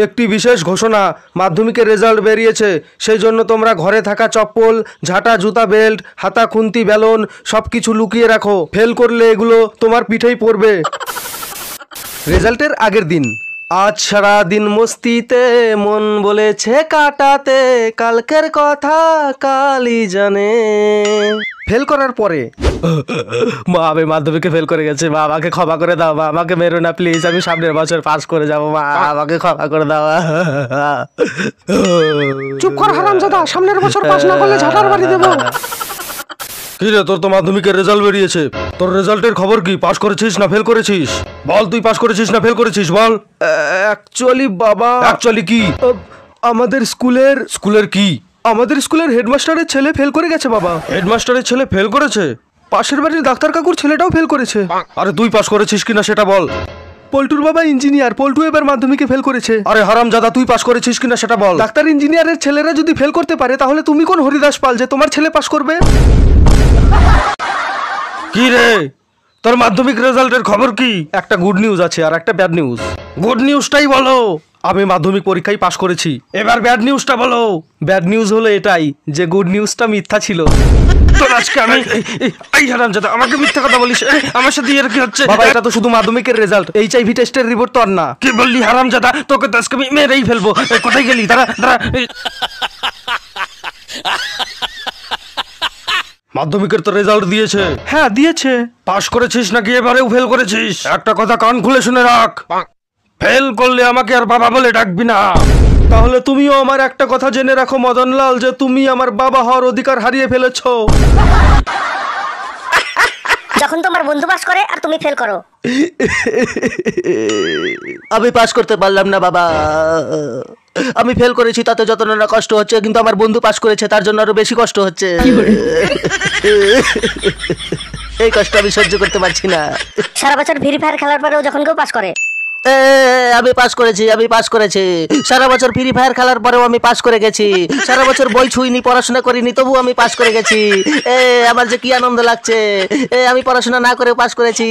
একটি বিশেষ ঘোষণা, মাধ্যমিকের রেজাল্ট বেরিয়েছে, সেই জন্য তোমরা ঘরে থাকা চপ্পল, ঝাঁটা, জুতা, বেল্ট, হাতা, খুন্তি, বেলন সব কিছু লুকিয়ে রাখো। ফেল করলে এগুলো তোমার পিঠেই পড়বে। রেজাল্টের আগের দিন। আজ সারা দিন মস্তিতে মন বলেছে কাটাতে, কালকের কথা কালই জানে। ফেল করার পরে মা, আমি মাধ্যমিকে ফেল করে গেছে, মা আমাকে ক্ষমা করে দাও, মা আমাকে মেরো না প্লিজ, আমি সামনের বছর পাস করে যাবো, মা আমাকে ক্ষমা করে দাও। চুপ কর হারামজাদা, সামনের বছর পাস না করলে ঝাঁটার বাড়ি দেবো। কি রে, তোর তো মাধ্যমিকের রেজাল্ট বেরিয়েছে, তোর রেজাল্টের খবর কি? পাস করেছিস না ফেল করেছিস? বল, তুই পাস করেছিস না ফেল করেছিস, বল। অ্যাকচুয়ালি বাবা, অ্যাকচুয়ালি কি? আমাদের স্কুলের কি? আমাদের স্কুলের হেডমাস্টারের ছেলে ফেল করে গেছে বাবা। হেডমাস্টারের ছেলে ফেল করেছে? পাশের বাড়ির ডাক্তার কাকুর ছেলেটাও ফেল করেছে। আরে তুই পাস করেছিস কিনা সেটা বল। পল্টুর বাবা ইঞ্জিনিয়ার, পল্টু এবার মাধ্যমিকে ফেল করেছে। আরে হারামজাদা, তুই পাস করেছিস কিনা সেটা বল। ডাক্তার ইঞ্জিনিয়ারের ছেলেরা যদি ফেল করতে পারে, তাহলে তুমি কোন হরিদাস পাল যে তোমার ছেলে পাস করবে? কি রে, তোর মাধ্যমিক রেজাল্টের খবর কি? একটা গুড নিউজ আছে আর একটা ব্যাড নিউজ। গুড নিউজটাই বলো। আমি মাধ্যমিক পরীক্ষায় পাস করেছি। এবার ব্যাড নিউজটা বলো। ব্যাড নিউজ হলো এটাই যে গুড নিউজটা মিথ্যা ছিল। তোর আজকে আমি এই হারামজাদা, আমাকে মিথ্যা কথা বলিস, আমার সাথে এর কি হচ্ছে? বাবা, এটা তো শুধু মাধ্যমিকের রেজাল্ট, এইচআইভি টেস্টের রিপোর্ট তো আর না। কি বললি হারামজাদা? তোকে তো আজকে আমি মেরেই ফেলবো। কোথায় গেলি? দাঁড়া দাঁড়া। মাধ্যমিকের তো রেজাল্ট দিয়েছে। হ্যাঁ দিয়েছে। পাস করেছিস নাকি এবারেও ফেল করেছিস? একটা কথা কান খুলে শুনে রাখ, ফেল করলে আমাকে আর বাবা বলে ডাকবি না। তাহলে তুমিও আমার একটা কথা জেনে রাখো মদনলাল, যে তুমি আমার বাবা হওয়ার অধিকার হারিয়ে ফেলেছো। যখন তোমার বন্ধু পাস করে আর তুমি ফেল করো। আমি পাস করতে পারলাম না বাবা, আমি ফেল করেছি, তাতে যত না কষ্ট হচ্ছে, কিন্তু আমার বন্ধু পাস করেছে, তার জন্য আরো বেশি কষ্ট হচ্ছে। এই কষ্ট আমি সহ্য করতে পারছি না। সারা বছর ফ্রি ফায়ার খেলার পরেও যখন কেউ পাস করে, আমি পাস করেছি। সারা বছর ফ্রি ফায়ার খেলার পরেও আমি পাস করে গেছি। সারা বছর বই ছুঁইনি, পড়াশোনা করিনি, তবু আমি পাস করে গেছি। আমার যে কি আনন্দ লাগছে, আমি পড়াশোনা না করে পাস করেছি।